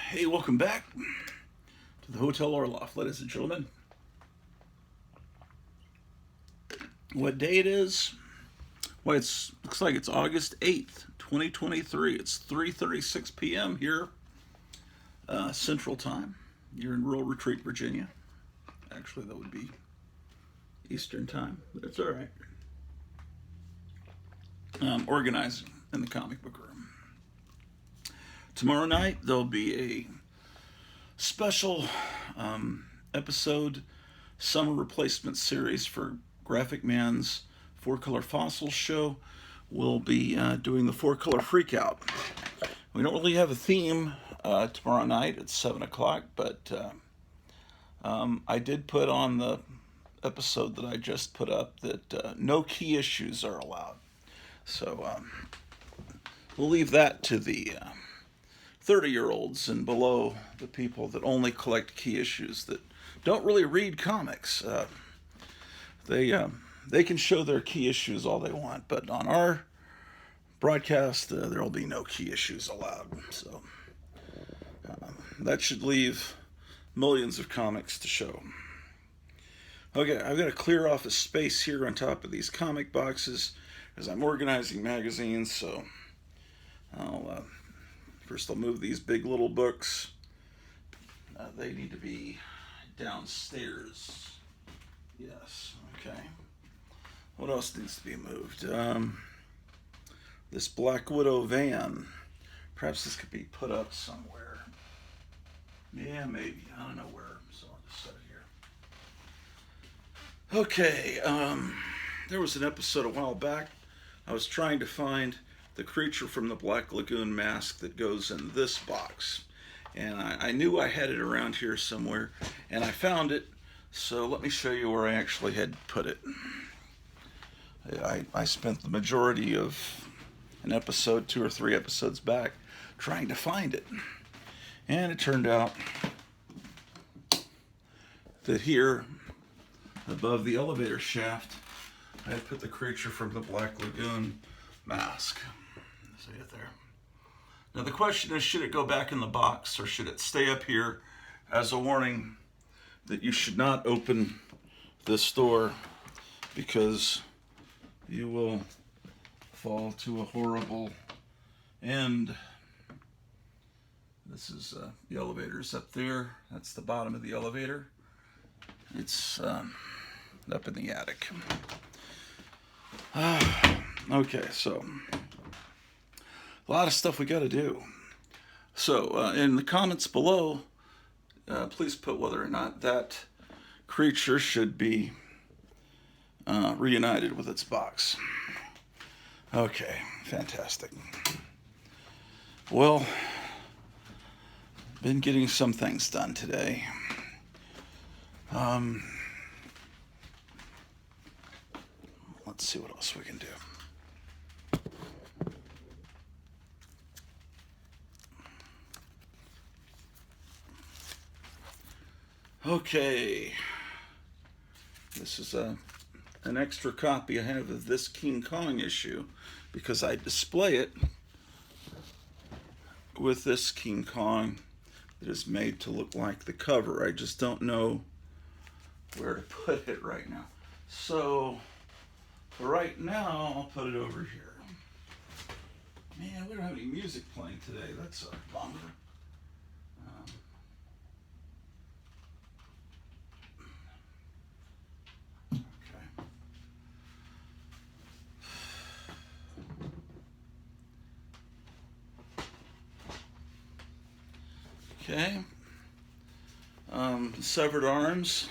Hey, welcome back to the Hotel Orloff, ladies and gentlemen. What day it is? Well, looks like it's August 8th, 2023. It's 3:36 p.m. here, Central Time. You're in rural Retreat, Virginia. Actually, that would be Eastern Time, but it's all right. Organizing in the comic book room. Tomorrow night, there'll be a special episode summer replacement series for Graphic Man's Four Color Fossils show. We'll be doing the Four Color Freakout. We don't really have a theme tomorrow night at 7 o'clock, but I did put on the episode that I just put up that no key issues are allowed. So we'll leave that to the 30-year-olds and below, the people that only collect key issues, that don't really read comics. They can show their key issues all they want, but on our broadcast, there will be no key issues allowed. So that should leave millions of comics to show. Okay, I've got to clear off a space here on top of these comic boxes as I'm organizing magazines, so first I'll move these big little books. They need to be downstairs. Yes, okay. What else needs to be moved? This Black Widow van. Perhaps this could be put up somewhere. Yeah, maybe. I don't know where, so I'll just set it here. Okay, there was an episode a while back. I was trying to find the creature from the Black Lagoon mask that goes in this box. And I knew I had it around here somewhere, and I found it. So let me show you where I actually had put it. I spent the majority of an episode, 2 or 3 episodes back, trying to find it. And it turned out that here, above the elevator shaft, I had put the creature from the Black Lagoon mask. See it there? Now the question is, should it go back in the box or should it stay up here as a warning that you should not open this door because you will fall to a horrible end. This is the elevator's up there. That's the bottom of the elevator. It's up in the attic. Okay, so a lot of stuff we got to do. So in the comments below, please put whether or not that creature should be reunited with its box. Okay, fantastic. Well, been getting some things done today. Let's see what else we can do. Okay, this is an extra copy I have of this King Kong issue because I display it with this King Kong that is made to look like the cover. I just don't know where to put it right now. So for right now, I'll put it over here. Man, we don't have any music playing today. That's a bummer. Okay. Severed arms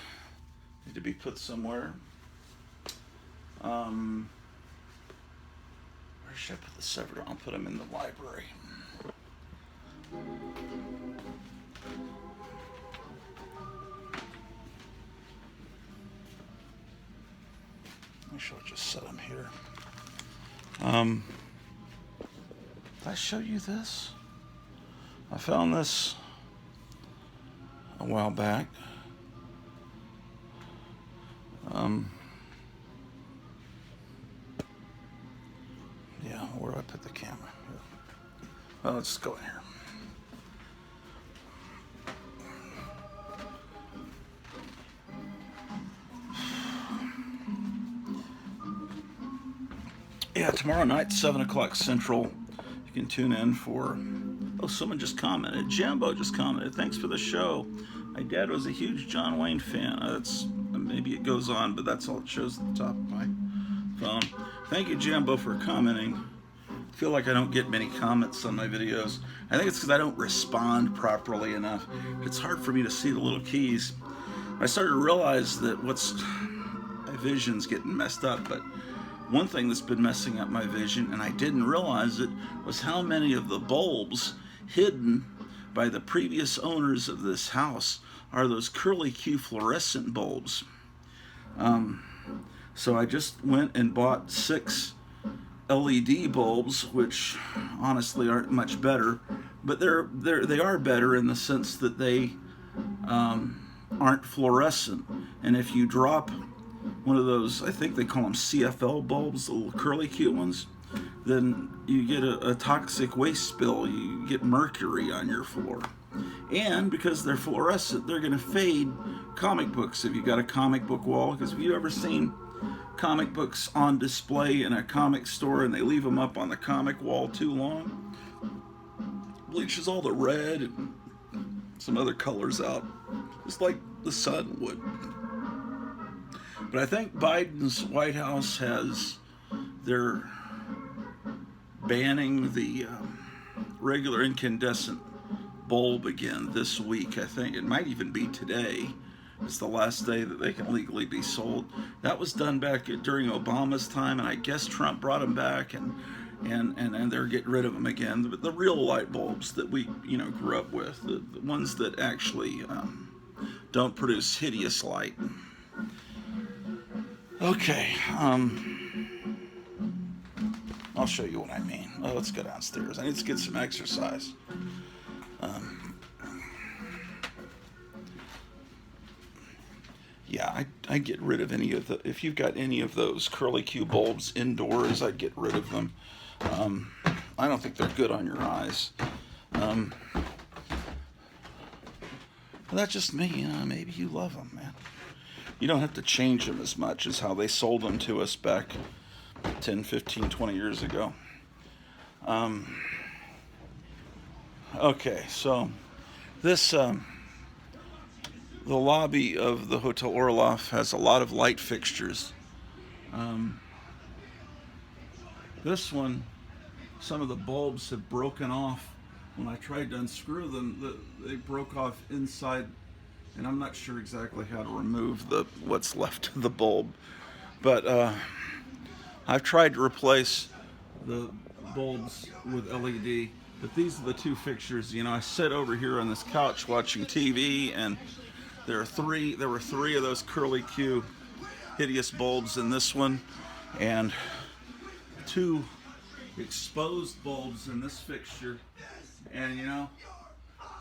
need to be put somewhere. Where should I put the severed arms? I'll put them in the library. I should just set them here. Did I show you this? I found this a while back. Yeah, where do I put the camera? Well, let's just go in here. Yeah, tomorrow night, 7 o'clock Central. You can tune in for. Oh, someone just commented. Jambo just commented. Thanks for the show. My dad was a huge John Wayne fan. That's maybe it goes on, but that's all it shows at the top of my phone. Thank you, Jambo, for commenting. I feel like I don't get many comments on my videos. I think it's because I don't respond properly enough. It's hard for me to see the little keys. I started to realize that my vision's getting messed up, but one thing that's been messing up my vision, and I didn't realize it, was how many of the bulbs hidden by the previous owners of this house are those curly Q fluorescent bulbs. So I just went and bought 6 LED bulbs, which honestly aren't much better, but they are better in the sense that they aren't fluorescent. And if you drop one of those, I think they call them CFL bulbs, the little curly Q ones, then you get a toxic waste spill. You get mercury on your floor. And because they're fluorescent, they're going to fade comic books if you got a comic book wall. Because have you ever seen comic books on display in a comic store and they leave them up on the comic wall too long? Bleaches all the red and some other colors out, just like the sun would. But I think Biden's White House they're banning the regular incandescent bulb again this week. I think it might even be today. It's the last day that they can legally be sold. That was done back during Obama's time, and I guess Trump brought them back, and they're getting rid of them again. But the real light bulbs that we grew up with, the ones that actually don't produce hideous light. Okay, I'll show you what I mean. Oh, let's go downstairs. I need to get some exercise. Yeah, I get rid of any of if you've got any of those curly Q bulbs indoors, I'd get rid of them. I don't think they're good on your eyes. But that's just me. Maybe you love them, man. You don't have to change them as much as how they sold them to us back 10, 15, 20 years ago. Okay, so this, the lobby of the Hotel Orloff has a lot of light fixtures. This one, some of the bulbs have broken off. When I tried to unscrew them, they broke off inside, and I'm not sure exactly how to remove what's left of the bulb. But I've tried to replace the bulbs with LED, but these are the 2 fixtures. I sit over here on this couch watching TV, and there were 3 of those curly Q hideous bulbs in this one, and 2 exposed bulbs in this fixture. And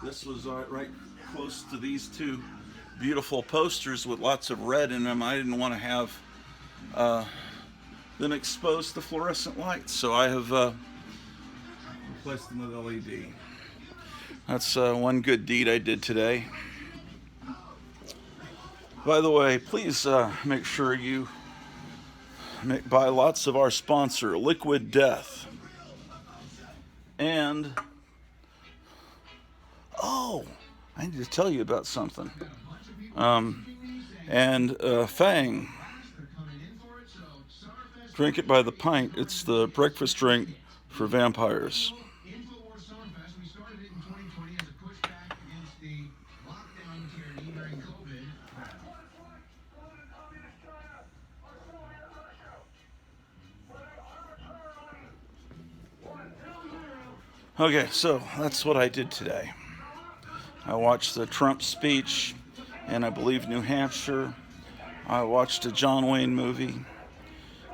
this was right close to these 2 beautiful posters with lots of red in them. I didn't want to have them exposed to fluorescent lights, so I have replaced them with LED. That's one good deed I did today. By the way, please make sure you buy lots of our sponsor, Liquid Death. And I need to tell you about something. Fang. Drink it by the pint. It's the breakfast drink for vampires. Okay, so that's what I did today. I watched the Trump speech in, I believe, New Hampshire. I watched a John Wayne movie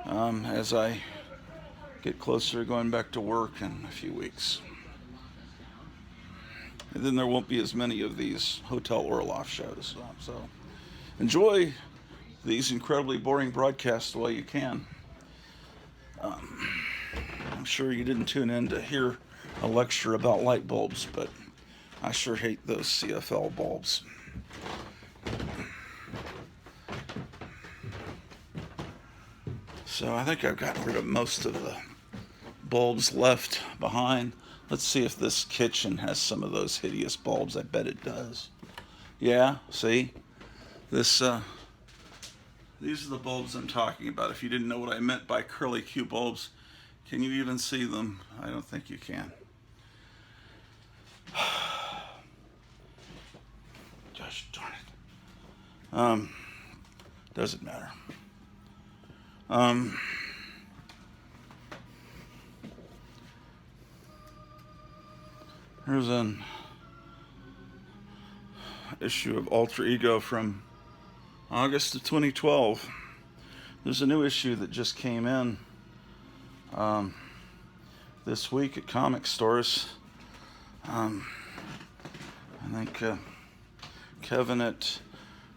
as I get closer to going back to work in a few weeks. And then there won't be as many of these Hotel Orloff shows. So enjoy these incredibly boring broadcasts while you can. I'm sure you didn't tune in to hear a lecture about light bulbs, but I sure hate those CFL bulbs. So I think I've gotten rid of most of the bulbs left behind. Let's see if this kitchen has some of those hideous bulbs. I bet it does. Yeah, see? This, these are the bulbs I'm talking about. If you didn't know what I meant by curly Q bulbs, can you even see them? I don't think you can. Gosh darn it. Doesn't matter. Here's an issue of Alter Ego from August of 2012. There's a new issue that just came in this week at comic stores. I think Kevin at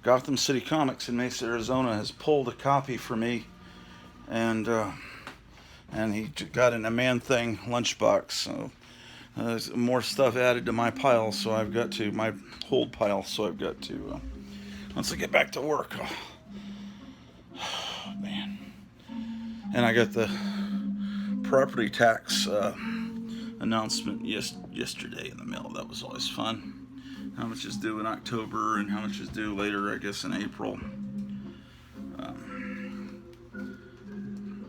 Gotham City Comics in Mesa, Arizona has pulled a copy for me, and he got in a Man-Thing lunchbox. So there's more stuff added to my pile, so I've got to my hold pile. So I've got to once I get back to work. Oh, man, and I got the property tax announcement yesterday in the mail. That was always fun. How much is due in October and how much is due later, I guess, in April.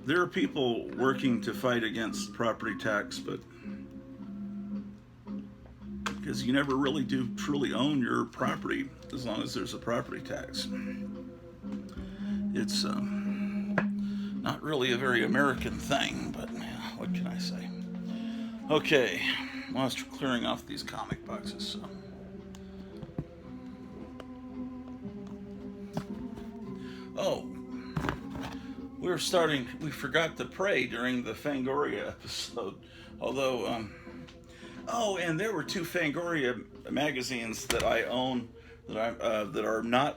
There are people working to fight against property tax, but because you never really do truly own your property as long as there's a property tax. It's not really a very American thing, but what can I say? Okay, well, I was clearing off these comic boxes, so. Oh, we forgot to pray during the Fangoria episode, although, oh, and there were 2 Fangoria magazines that I own that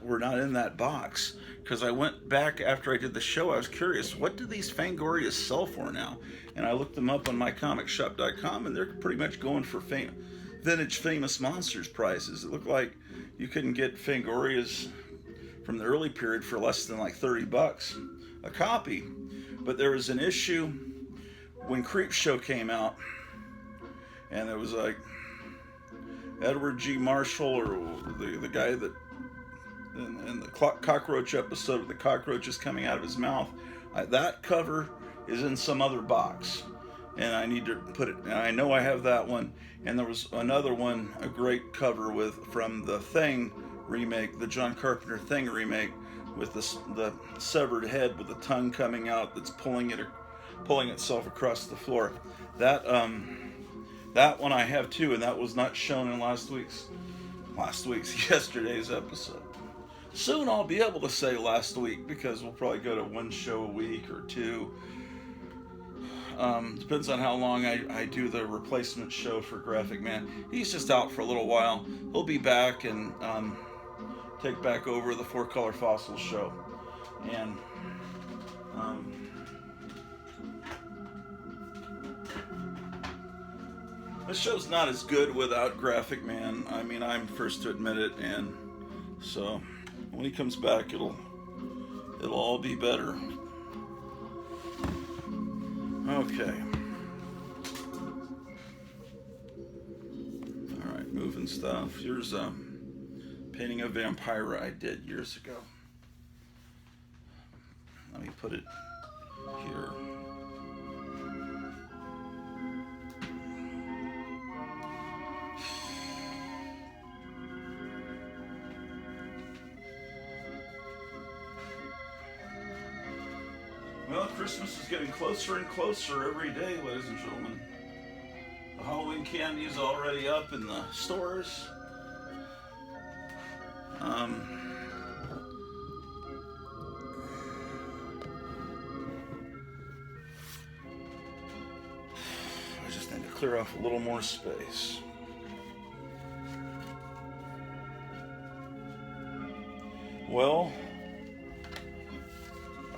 were not in that box, because I went back after I did the show. I was curious, what do these Fangorias sell for now? And I looked them up on mycomicshop.com, and they're pretty much going for vintage Famous Monsters prices. It looked like you couldn't get Fangorias from the early period for less than like $30 a copy. But there was an issue when Creepshow came out, and it was like Edward G. Marshall, or the guy that in the cockroach episode, the cockroaches coming out of his mouth. That cover is in some other box, and I need to put it. And I know I have that one. And there was another one, a great cover from the Thing remake, the John Carpenter Thing remake, with the severed head with the tongue coming out that's pulling itself across the floor. That one I have too, and that was not shown in yesterday's episode. Soon I'll be able to say last week, because we'll probably go to 1 show a week or 2. Depends on how long I do the replacement show for Graphic Man. He's just out for a little while. He'll be back and take back over the 4 Color Fossils show. And this show's not as good without Graphic Man. I mean, I'm first to admit it, and so when he comes back, it'll all be better. Okay. All right, moving stuff. Here's a painting of Vampira I did years ago. Let me put it here. Well, Christmas is getting closer and closer every day, ladies and gentlemen. The Halloween candy is already up in the stores. I just need to clear off a little more space. Well,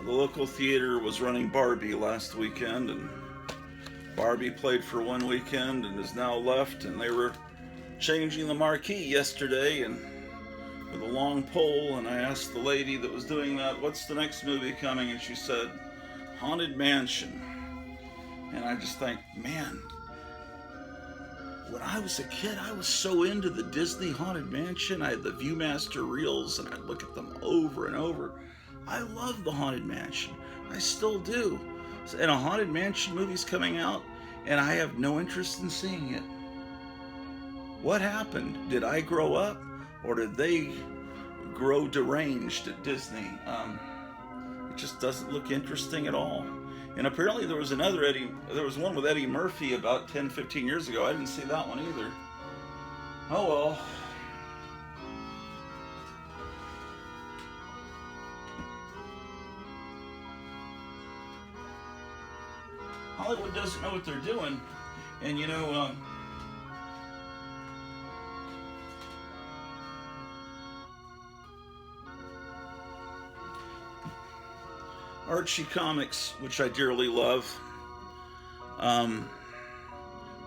the local theater was running Barbie last weekend, and Barbie played for 1 weekend and is now left, and they were changing the marquee yesterday and with a long pole, and I asked the lady that was doing that, what's the next movie coming? And she said, Haunted Mansion. And I just think, man, when I was a kid, I was so into the Disney Haunted Mansion. I had the Viewmaster reels, and I'd look at them over and over. I love the Haunted Mansion. I still do. And a Haunted Mansion movie's coming out, and I have no interest in seeing it. What happened? Did I grow up, or did they grow deranged at Disney? It just doesn't look interesting at all. And apparently there was one with Eddie Murphy about 10, 15 years ago. I didn't see that one either. Oh well. Hollywood doesn't know what they're doing. And you know, Archie Comics, which I dearly love.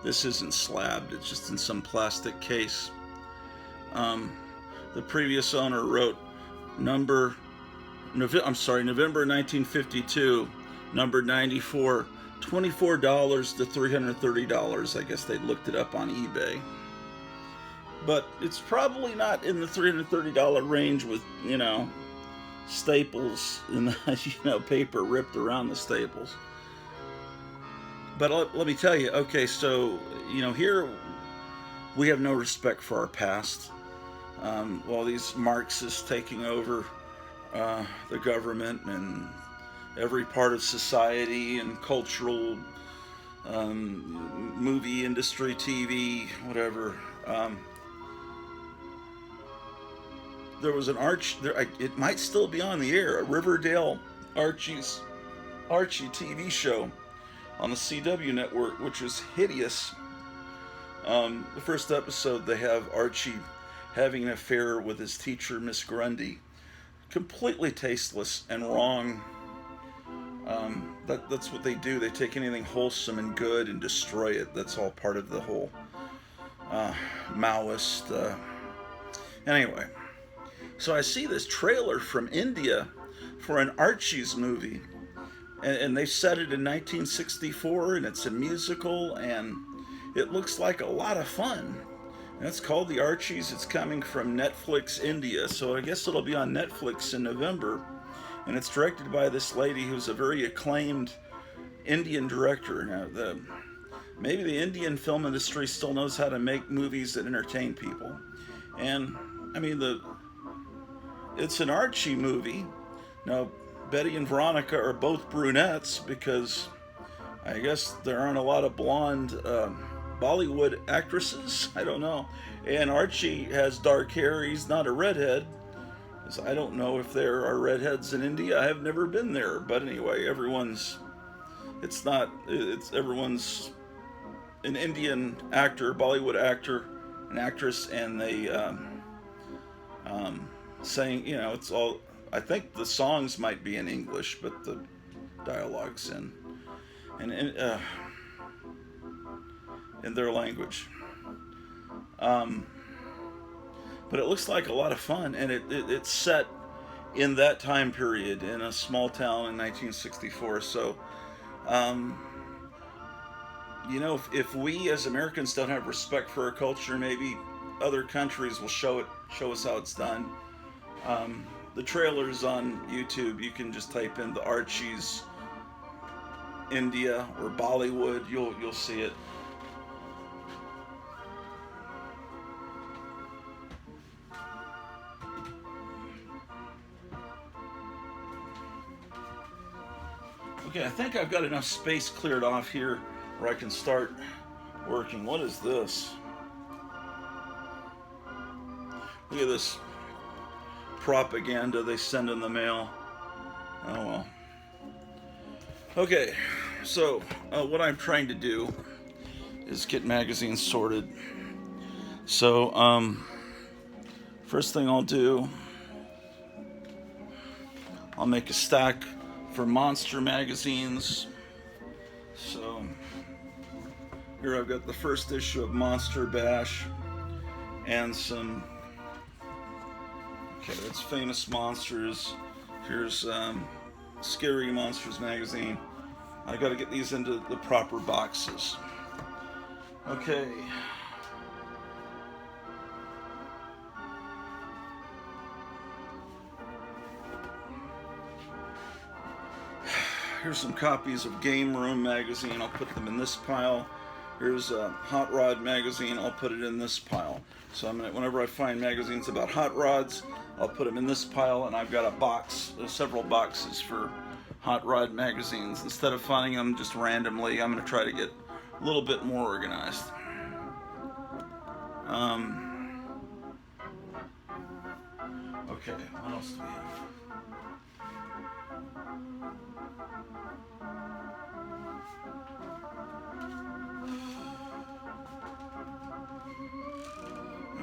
This isn't slabbed, it's just in some plastic case. The previous owner wrote November 1952, number 94, $24 to $330. I guess they looked it up on eBay. But it's probably not in the $330 range with, you know, staples and paper ripped around the staples. But let me tell you, okay, so here we have no respect for our past. While these Marxists taking over the government and every part of society and cultural, movie industry, TV, whatever. There was an it might still be on the air, a Riverdale Archie TV show on the CW network, which was hideous. The first episode, they have Archie having an affair with his teacher, Miss Grundy. Completely tasteless and wrong. That's what they do. They take anything wholesome and good and destroy it. That's all part of the whole Maoist. Anyway. So I see this trailer from India for an Archie's movie, and they set it in 1964, and it's a musical, and it looks like a lot of fun. And it's called The Archies. It's coming from Netflix India, so I guess it'll be on Netflix in November. And it's directed by this lady who's a very acclaimed Indian director. Now, maybe the Indian film industry still knows how to make movies that entertain people. And I mean, it's an Archie movie. Now, Betty and Veronica are both brunettes because I guess there aren't a lot of blonde Bollywood actresses. I don't know. And Archie has dark hair. He's not a redhead. I don't know if there are redheads in India. I have never been there. But anyway, everyone's an Indian actor, Bollywood actor, an actress, and they saying, it's all, I think the songs might be in English, but the dialogue's in their language. But it looks like a lot of fun, and it's set in that time period in a small town in 1964. So, if we as Americans don't have respect for our culture, maybe other countries will show us how it's done. The trailer's on YouTube. You can just type in the Archies India or Bollywood. You'll see it. Okay, I think I've got enough space cleared off here where I can start working. What is this? Look at this propaganda they send in the mail. Oh well. Okay, so what I'm trying to do is get magazines sorted. So, first thing I'll do, I'll make a stack for Monster magazines. So here I've got the first issue of Monster Bash and some, that's Famous Monsters. Here's Scary Monsters magazine. I got to get these into the proper boxes. Okay. Here's some copies of Game Room magazine. I'll put them in this pile. Here's a Hot Rod magazine. I'll put it in this pile. So whenever I find magazines about hot rods, I'll put them in this pile, and I've got a box, several boxes for hot rod magazines. Instead of finding them just randomly, I'm going to try to get a little bit more organized. Okay, what else do we have?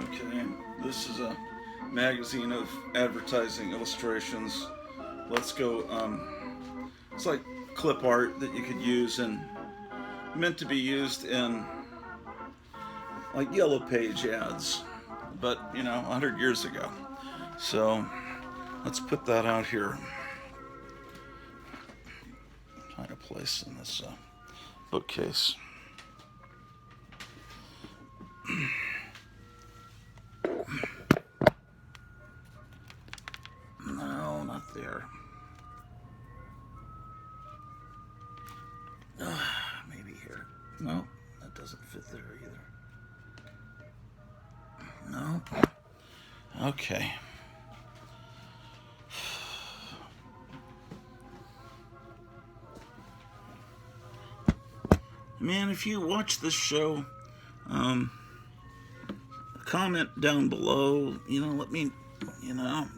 Okay, this is a magazine of advertising illustrations. Let's go, it's like clip art that you could use and meant to be used in like Yellow Page ads, but 100 years ago. So let's put that out here. Find a place in this bookcase. No, not there. Maybe here. No, that doesn't fit there either. No. Okay. Man, if you watch this show, comment down below. Let me,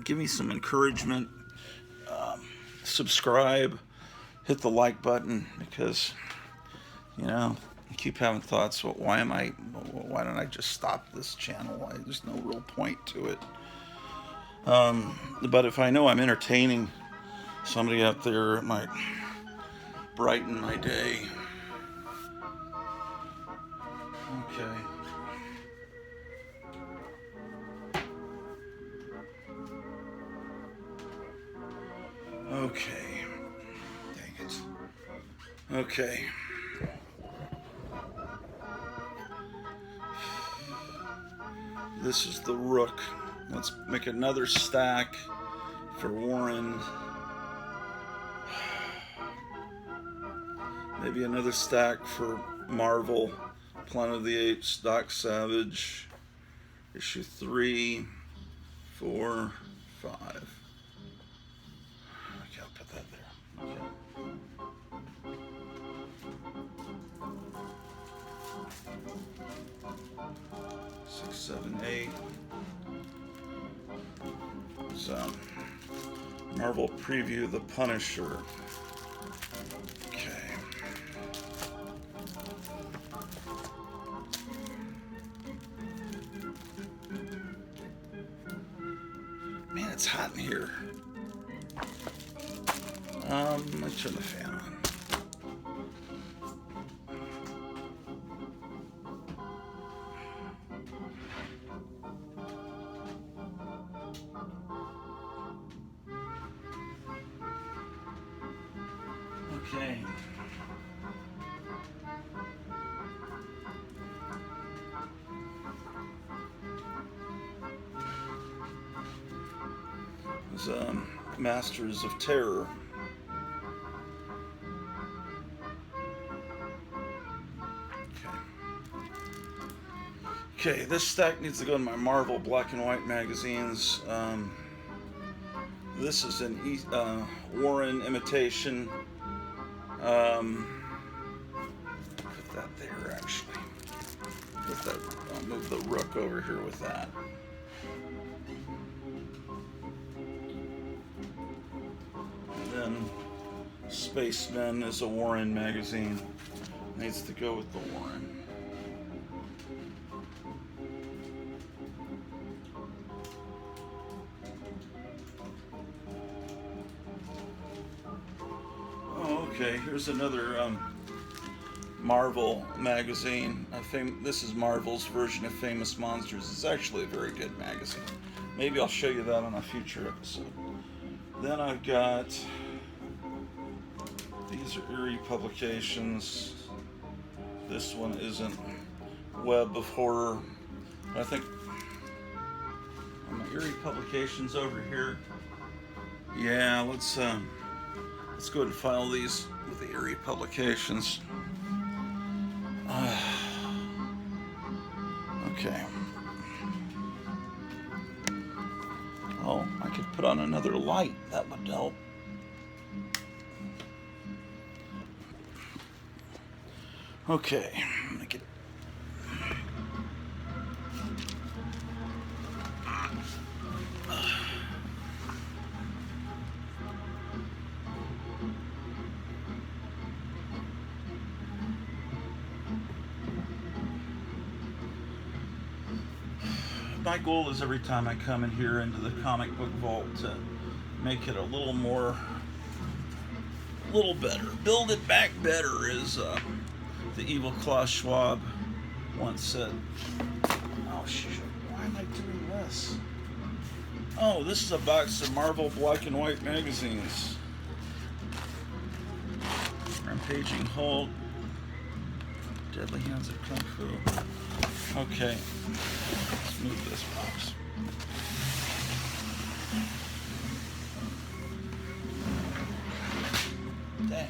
give me some encouragement. Subscribe, hit the like button, because, I keep having thoughts. Well, why don't I just stop this channel? There's no real point to it. But if I know I'm entertaining somebody out there, it might brighten my day. Okay. Okay. Dang it. Okay. This is the Rook. Let's make another stack for Warren. Maybe another stack for Marvel. Planet of the Apes, Doc Savage, issue 3, 4, 5. Okay, I'll put that there. Okay. 6, 7, 8. So, Marvel preview The Punisher. Man, it's hot in here. Let's turn the fan on. Okay. Masters of Terror. Okay, this stack needs to go in my Marvel black and white magazines. This is an Warren imitation. Put that there, actually. Put that. I'll move the Rook over here with that. Spacemen is a Warren magazine. Needs to go with the Warren. Oh, okay. Here's another Marvel magazine. This is Marvel's version of Famous Monsters. It's actually a very good magazine. Maybe I'll show you that on a future episode. Then I've got These are Erie publications. This one isn't Web of Horror. I think my Erie publications over here. Yeah, let's go ahead and file these with the Erie publications. Okay. Oh, I could put on another light. That would help. Okay, I'm gonna get. My goal is every time I come in here into the comic book vault to make it a little better. Build it back better, as the evil Klaus Schwab once said. Oh, shit. Why am I doing this? Oh, this is a box of Marvel black and white magazines. Rampaging Hulk. Deadly Hands of Kung Fu. Okay. Let's move this box. Dang.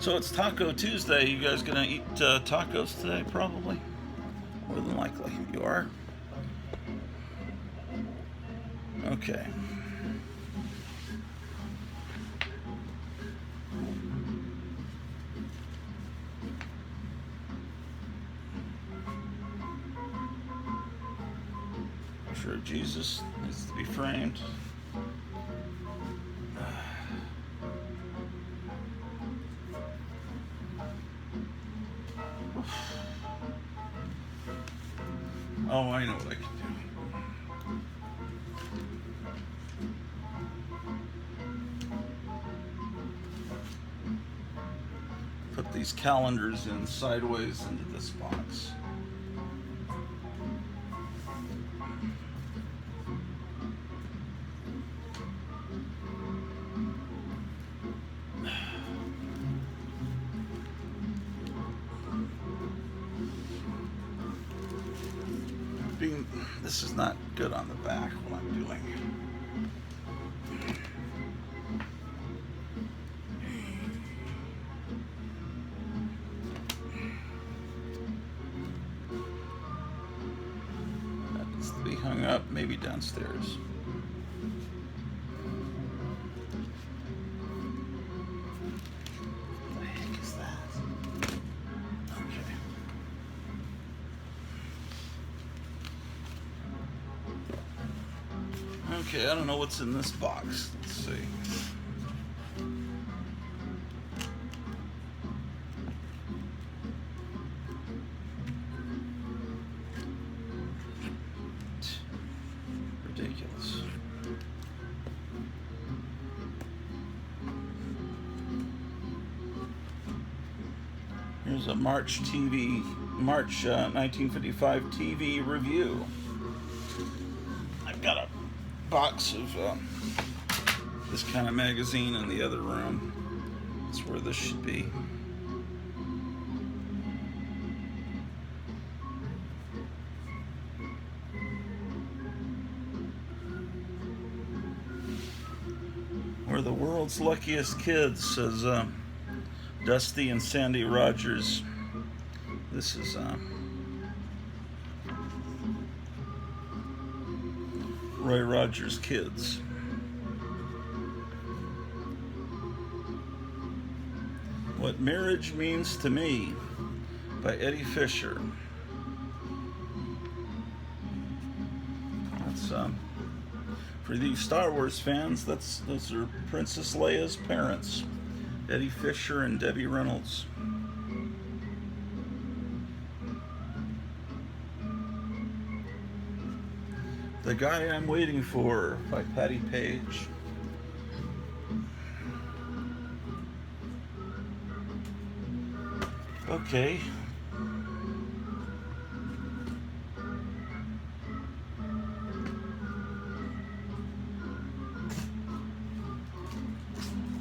So it's Taco Tuesday. You guys gonna eat tacos today? Probably. More than likely. You are? Okay. I'm sure Jesus needs to be framed. Oh, I know what I can do. Put these calendars in sideways into this box. This is not good on the back, what I'm doing. That needs to be hung up, maybe downstairs. What the heck is that? Okay. Okay, I don't know what's in this box. Let's see. Ridiculous. Here's a March 1955 TV review. I've got a box of this kind of magazine in the other room. That's where this should be. We're the world's luckiest kids, says Dusty and Sandy Rogers. This is Roy Rogers' kids. What Marriage Means to Me by Eddie Fisher. That's for the Star Wars fans. Those are Princess Leia's parents, Eddie Fisher and Debbie Reynolds. The Guy I'm Waiting For by Patty Page. Okay.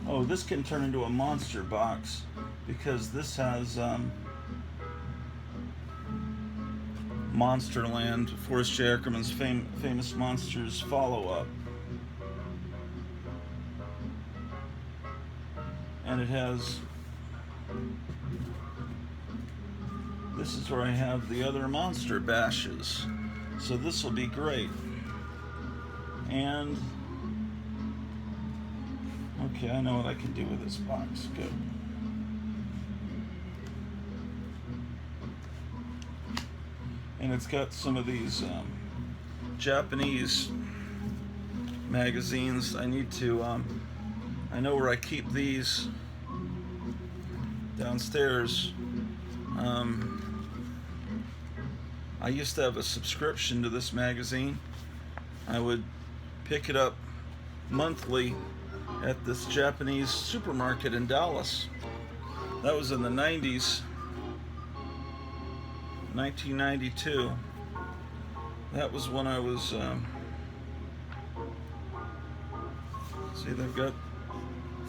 Oh, this can turn into a monster box because this has Monsterland, Forrest J. Ackerman's famous monsters follow-up. And it has, this is where I have the other monster bashes. So this will be great. And, okay, I know what I can do with this box. Good. And it's got some of these Japanese magazines. I need to, I know where I keep these downstairs. I used to have a subscription to this magazine. I would pick it up monthly at this Japanese supermarket in Dallas. That was in the 90s, 1992. That was when I was, see, they've got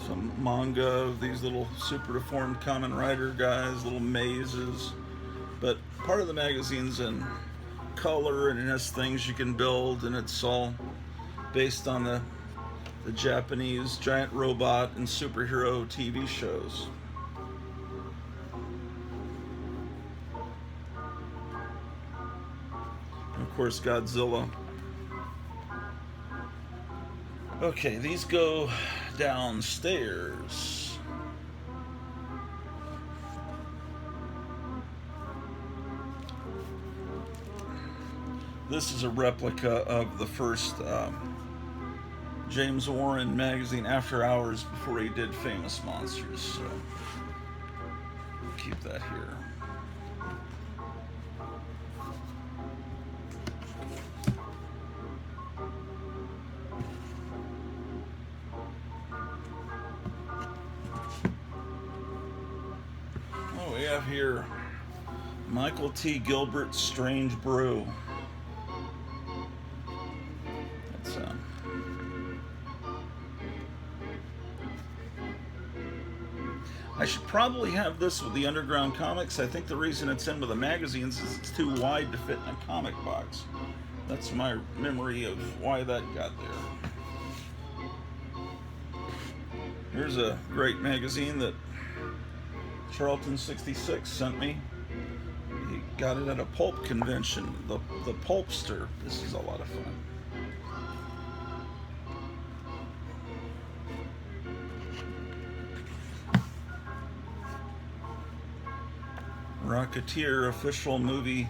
some manga of these little super deformed Kamen Rider guys, little mazes. But part of the magazine's in color and it has things you can build, and it's all based on the Japanese giant robot and superhero TV shows. And of course, Godzilla. Okay, these go downstairs. This is a replica of the first James Warren magazine, After Hours, before he did Famous Monsters. So keep that here. Oh, we have here Michael T. Gilbert's Strange Brew. I should probably have this with the Underground Comics. I think the reason it's in with the magazines is it's too wide to fit in a comic box. That's my memory of why that got there. Here's a great magazine that Charlton 66 sent me. He got it at a pulp convention, the Pulpster. This is a lot of fun. Rocketeer official movie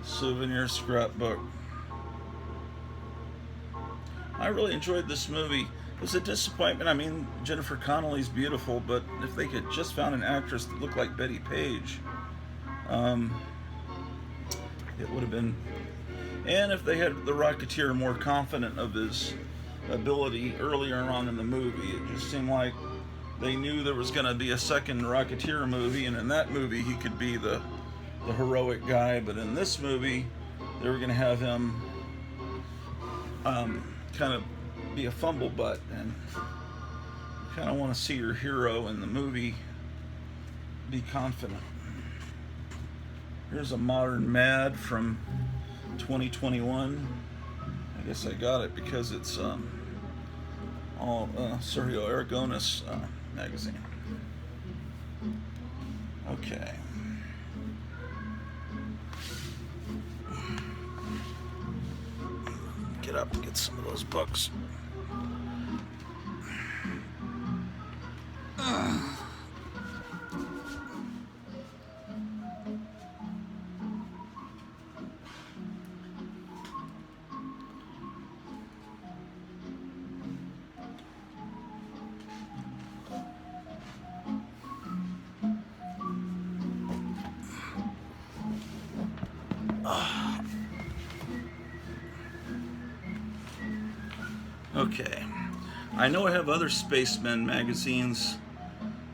souvenir scrapbook. I really enjoyed this movie. It was a disappointment. I mean, Jennifer Connelly's beautiful, but if they could just found an actress that looked like Betty Page, it would have been. And if they had the Rocketeer more confident of his ability earlier on in the movie, it just seemed like they knew there was going to be a second Rocketeer movie, and in that movie he could be the heroic guy, but in this movie they were going to have him kind of be a fumble butt, and kind of want to see your hero in the movie be confident. Here's a Modern Mad from 2021. I guess I got it because it's all Sergio Aragonés magazine. Okay. Get up and get some of those books. Okay. I know I have other Spacemen magazines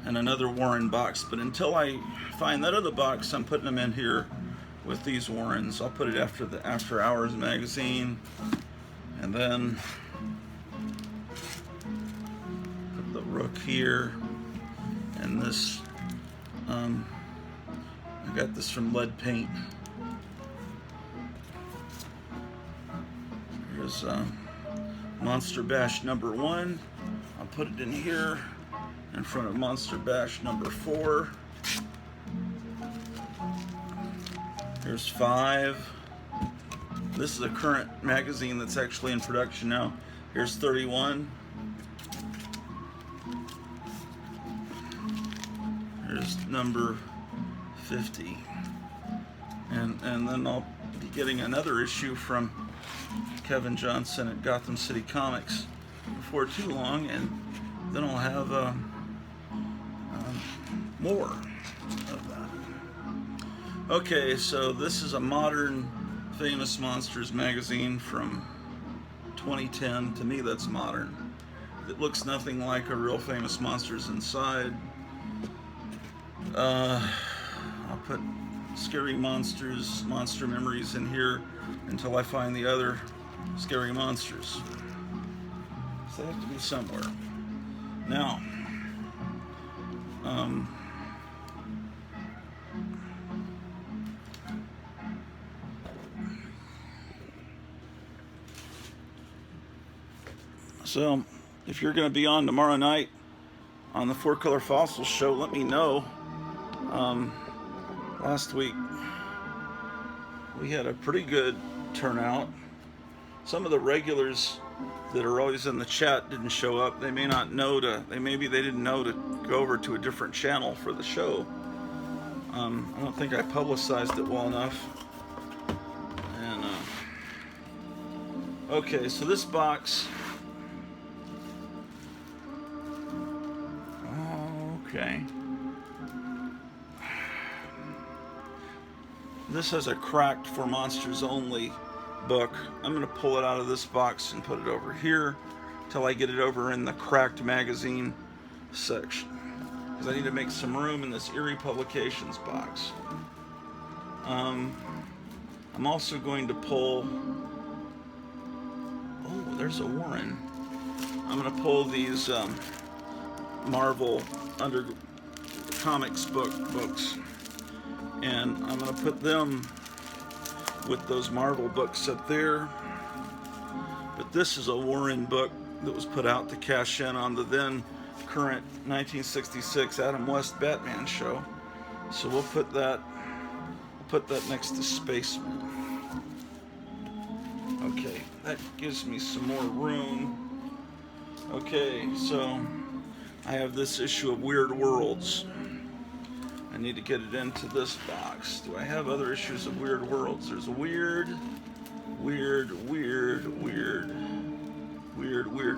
and another Warren box. But until I find that other box, I'm putting them in here with these Warrens. I'll put it after the After Hours magazine, and then put the Rook here, and this. I got this from Lead Paint. Here's Monster Bash #1. I'll put it in here in front of Monster Bash #4. Here's 5. This is a current magazine that's actually in production now. Here's 31. Here's number 50. And then I'll be getting another issue from Kevin Johnson at Gotham City Comics before too long, and then I'll have more of that. Okay, so this is a modern Famous Monsters magazine from 2010. To me, that's modern. It looks nothing like a real Famous Monsters inside. I'll put Scary Monsters, Monster Memories in here until I find the other Scary Monsters. So they have to be somewhere. Now, so if you're going to be on tomorrow night on the 4-Color Fossils show, let me know. Last week we had a pretty good turnout. Some of the regulars that are always in the chat didn't show up. They may not know to, maybe they didn't know to go over to a different channel for the show. I don't think I publicized it well enough. And okay, so this box. Okay. This has a cracked For Monsters Only book. I'm going to pull it out of this box and put it over here till I get it over in the cracked magazine section, because I need to make some room in this Eerie Publications box. I'm also going to pull, oh, there's a Warren. I'm going to pull these Marvel under comics books, and I'm going to put them with those Marvel books up there. But this is a Warren book that was put out to cash in on the then current 1966 Adam West Batman show. So we'll put that next to Spaceman. Okay, that gives me some more room. Okay, so I have this issue of Weird Worlds. I need to get it into this box. Do I have other issues of Weird Worlds? There's a weird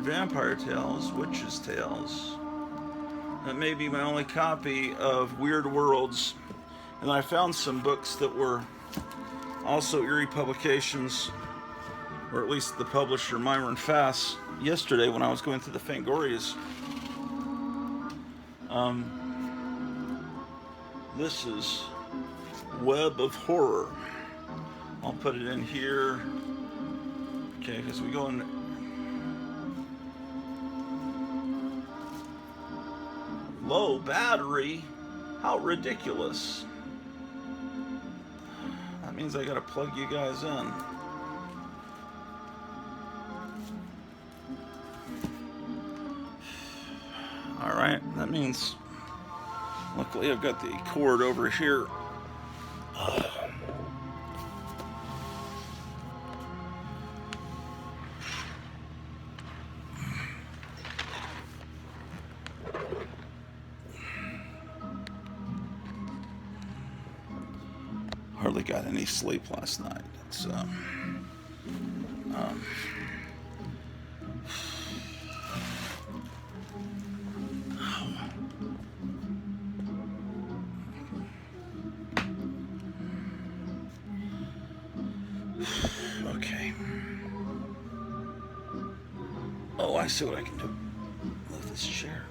Vampire Tales, Witch's Tales. That may be my only copy of Weird Worlds. And I found some books that were also Eerie Publications, or at least the publisher, Myron Fass, yesterday when I was going through the Fangorias. This is Web of Horror. I'll put it in here. Okay, because we go in. Low battery? How ridiculous. That means I gotta plug you guys in. Alright, that means luckily I've got the cord over here. Hardly got any sleep last night. It's okay. Oh, I see what I can do. Move this chair.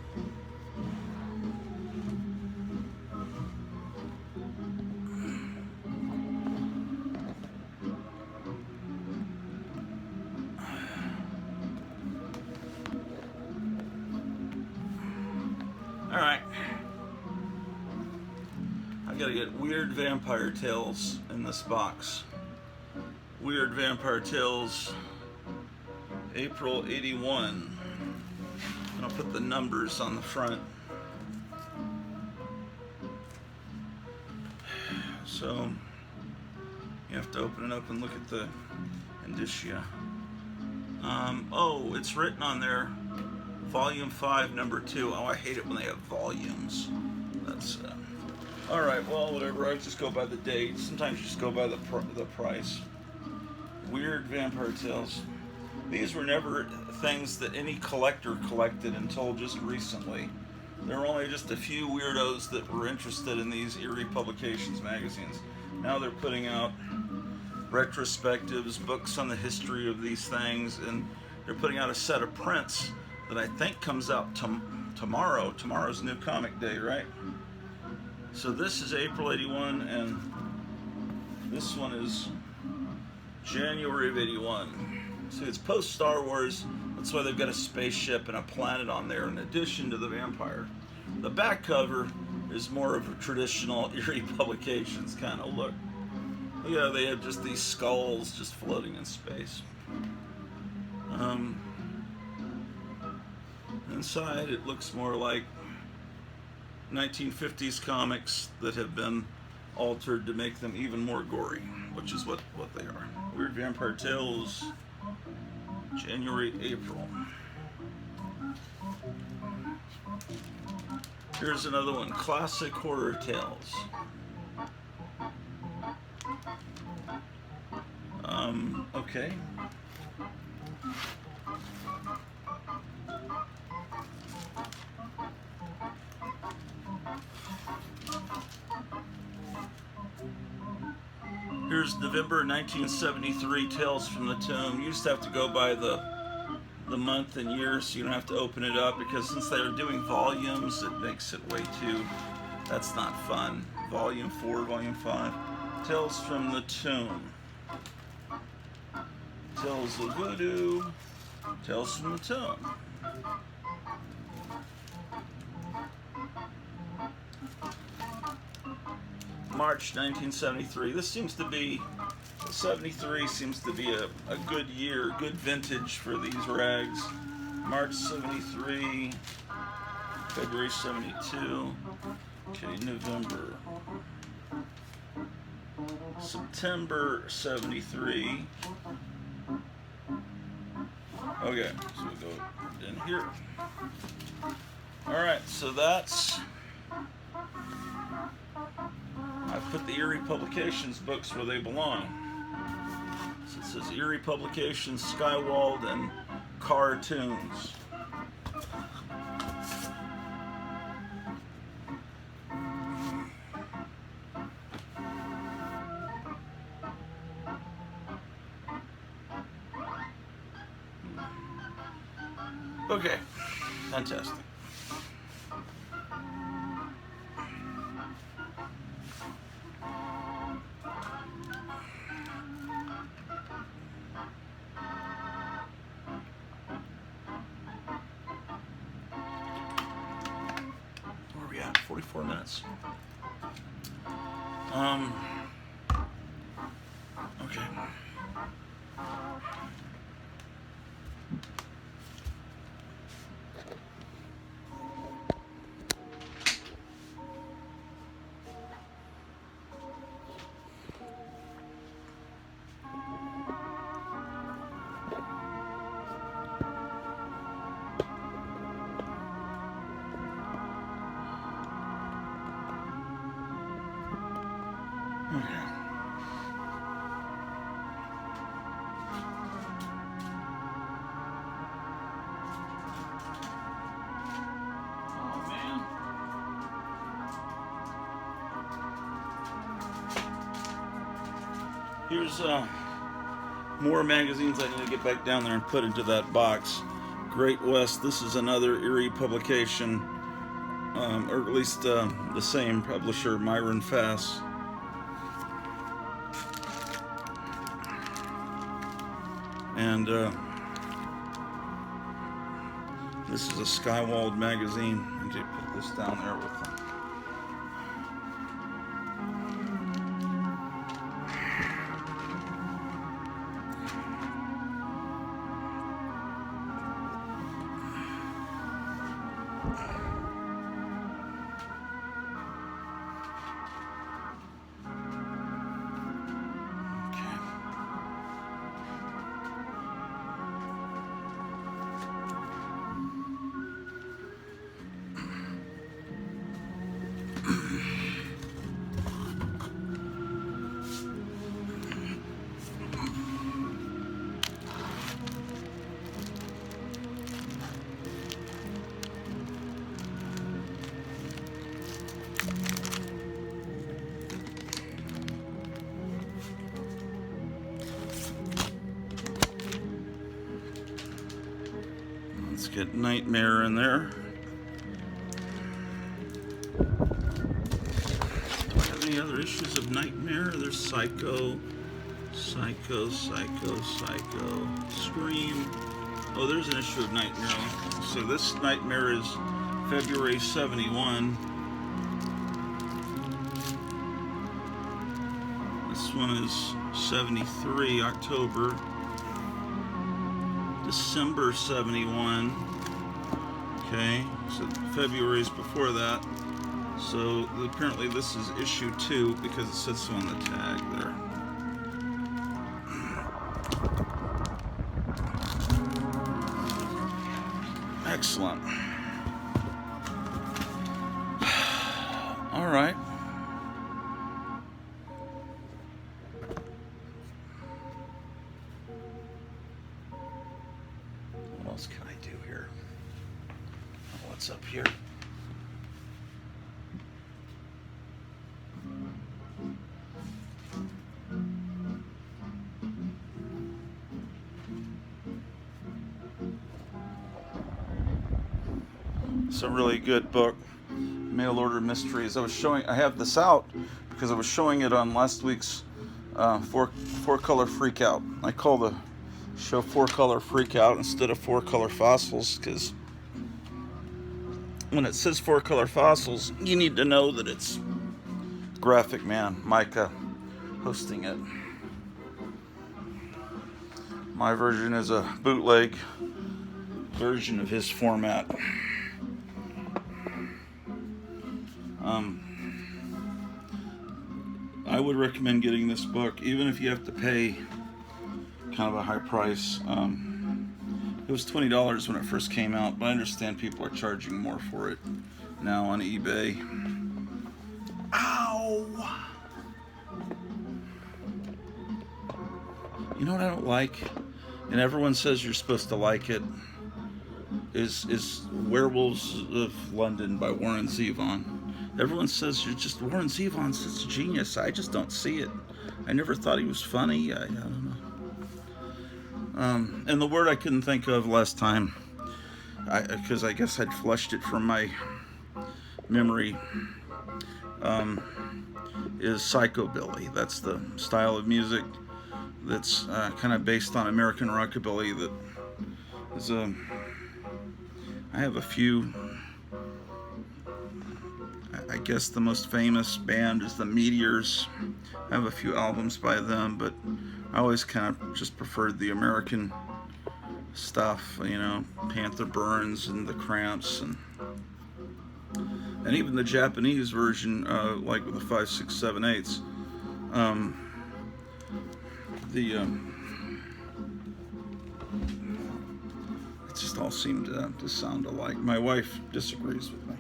get Weird Vampire Tales in this box. Weird Vampire Tales, April 81. And I'll put the numbers on the front. So you have to open it up and look at the indicia. Oh, it's written on there, Volume 5, Number 2. Oh, I hate it when they have volumes. That's all right. Well, whatever. I just go by the date. Sometimes you just go by the price. Weird Vampire Tales. These were never things that any collector collected until just recently. There were only just a few weirdos that were interested in these Eerie Publications magazines. Now they're putting out retrospectives, books on the history of these things, and they're putting out a set of prints that I think comes out tomorrow. Tomorrow's New Comic Day, right? So this is April 81, and this one is January of 81. See, it's post-Star Wars. That's why they've got a spaceship and a planet on there in addition to the vampire. The back cover is more of a traditional Eerie Publications kind of look. Yeah, they have just these skulls just floating in space. Inside, it looks more like 1950s comics that have been altered to make them even more gory, which is what they are. Weird Vampire Tales, January, April. Here's another one, Classic Horror Tales. Okay. Here's November 1973, Tales from the Tomb. You just have to go by the month and year, so you don't have to open it up, because since they're doing volumes, it makes it way too... That's not fun. Volume 4, Volume 5. Tales from the Tomb. Tales of Voodoo. Tales from the Tomb. March 1973. This seems to be, 73 seems to be a good year, good vintage for these rags. March 73, February 72, okay, November, September 73. Okay, so we'll go in here. Alright, so that's... I put the Eerie Publications books where they belong. So it says Eerie Publications, Skywald, and Cartoons. Okay, fantastic. Where are we at? 44 minutes. Okay. Here's more magazines I need to get back down there and put into that box. Great West, this is another Eerie publication, or at least the same publisher, Myron Fass. And this is a Skywald magazine. I need to put this down there with them. Get Nightmare in there. Do I have any other issues of Nightmare? There's Psycho, Psycho, Scream. Oh, there's an issue of Nightmare. So this Nightmare is February 71. This one is 73, October. December 71. Okay, so February's before that. So apparently this is issue 2 because it says so on the tag there. Excellent. All right. What else can I do here? What's up here? It's a really good book, Mail Order Mysteries. I have this out because I was showing it on last week's four color freakout. I call the show 4-color freakout instead of 4-color fossils because when it says 4-color fossils, you need to know that it's Graphic Man, Micah, hosting it. My version is a bootleg version of his format. I would recommend getting this book, even if you have to pay kind of a high price. It was $20 when it first came out, but I understand people are charging more for it now on eBay. Ow! You know what I don't like? And everyone says you're supposed to like it, is Werewolves of London by Warren Zevon. Everyone says you're just, Warren Zevon's such a genius. I just don't see it. I never thought he was funny. I don't know. And the word I couldn't think of last time, because I guess I'd flushed it from my memory, is psychobilly. That's the style of music that's kind of based on American rockabilly. That is I have a few. I guess the most famous band is the Meteors. I have a few albums by them, but I always kind of just preferred the American stuff, you know, Panther Burns and the Cramps, and even the Japanese version, like with the 5, 6, 7, 8s. It just all seemed to sound alike. My wife disagrees with me.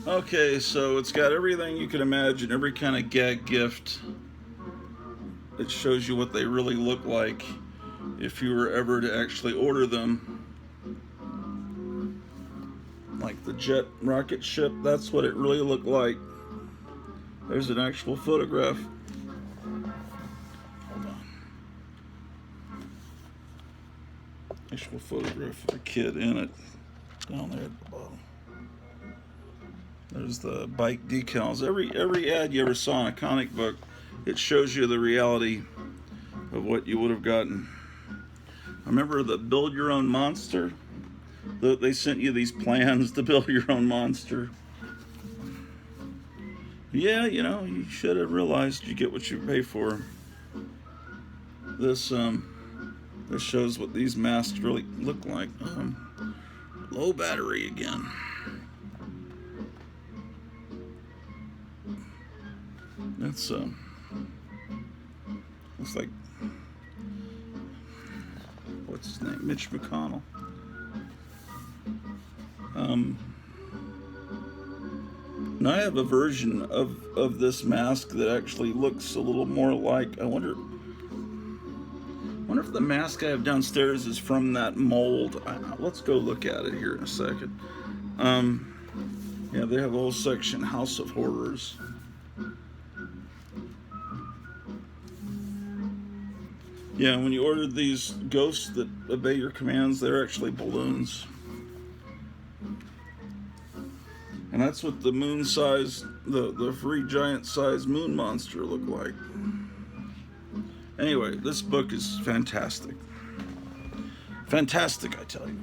Okay, so it's got everything you can imagine, every kind of gag gift. It shows you what they really look like if you were ever to actually order them. Like the jet rocket ship, that's what it really looked like. There's an actual photograph. Hold on. Actual photograph of a kid in it, down there at the bottom. There's the bike decals. Every ad you ever saw in a comic book, it shows you the reality of what you would have gotten. I remember the Build Your Own Monster. They sent you these plans to build your own monster. Yeah, you know, you should have realized you get what you pay for. This shows what these masks really look like. Low battery again. That's looks like, what's his name? Mitch McConnell. Now I have a version of this mask that actually looks a little more like, I wonder if the mask I have downstairs is from that mold. Let's go look at it here in a second. Yeah, they have a whole section, House of Horrors. Yeah, when you ordered these ghosts that obey your commands, they're actually balloons. And that's what the moon size, the free giant size moon monster looked like. Anyway, this book is fantastic. Fantastic, I tell you.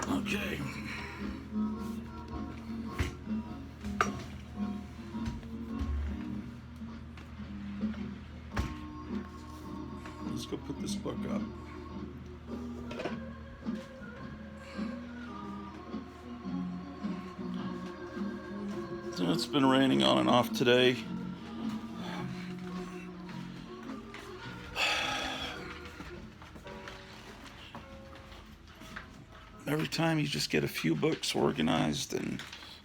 Okay. Let's go put this book up. So it's been raining on and off today. Every time you just get a few books organized and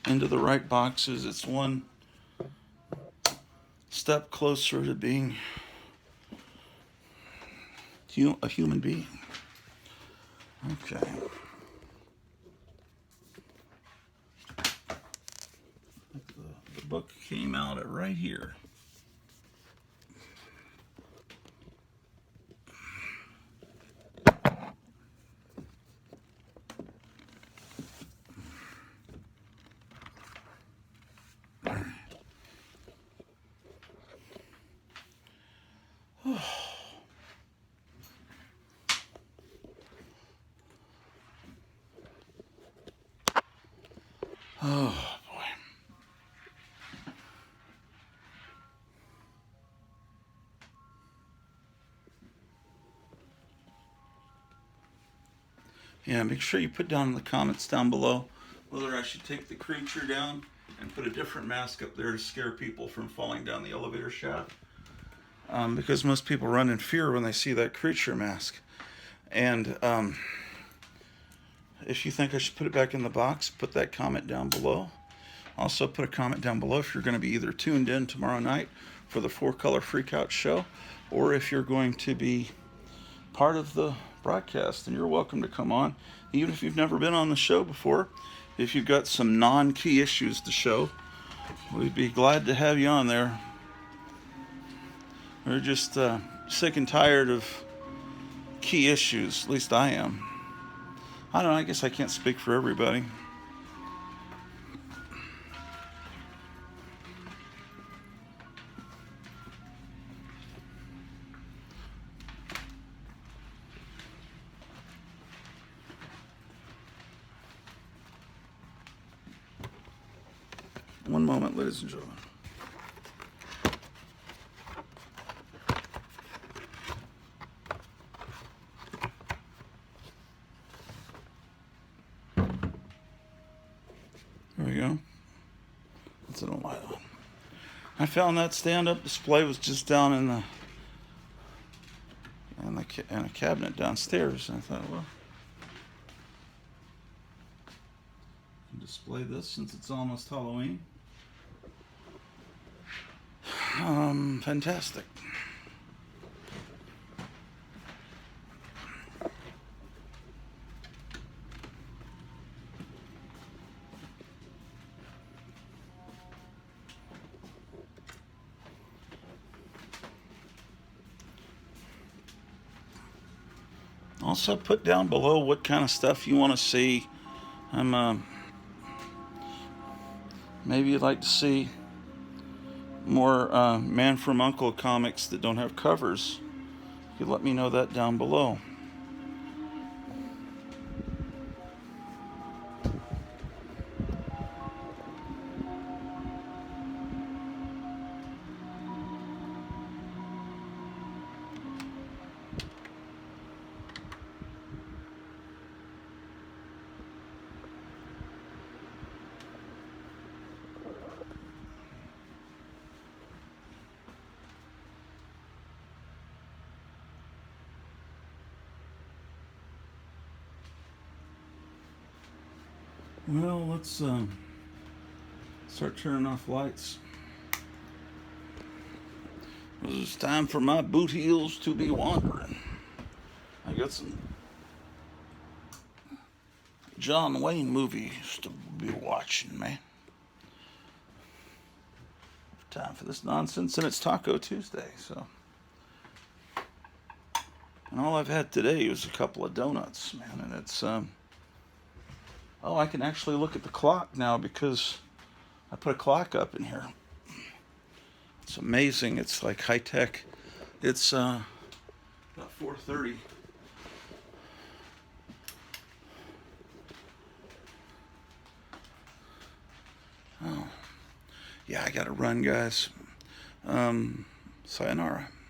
into the right boxes, it's one step closer to being a human being. Okay. The book came out at right here. Oh boy. Yeah, make sure you put down in the comments down below whether I should take the creature down and put a different mask up there to scare people from falling down the elevator shaft. Because most people run in fear when they see that creature mask. And if you think I should put it back in the box, put that comment down below. Also put a comment down below if you're going to be either tuned in tomorrow night for the 4-Color Freakout show, or if you're going to be part of the broadcast, and you're welcome to come on. Even if you've never been on the show before, if you've got some non-key issues to show, we'd be glad to have you on there. We're just sick and tired of key issues. At least I am. I don't know, I guess I can't speak for everybody. One moment, ladies and gentlemen. There we go. Let's turn the light on. I found that stand-up display was just down in a cabinet downstairs, and I thought, well, I'll display this since it's almost Halloween. Fantastic. Also put down below what kind of stuff you want to see. Maybe you'd like to see more Man from U.N.C.L.E. comics that don't have covers. You could let me know that down below. Well, let's start turning off lights. It's time for my boot heels to be wandering. I got some John Wayne movies to be watching, man. Time for this nonsense, and it's Taco Tuesday, so. And all I've had today was a couple of donuts, man, and it's, oh, I can actually look at the clock now because I put a clock up in here. It's amazing. It's like high tech. It's, about 4:30. Oh, yeah, I gotta run, guys. Sayonara.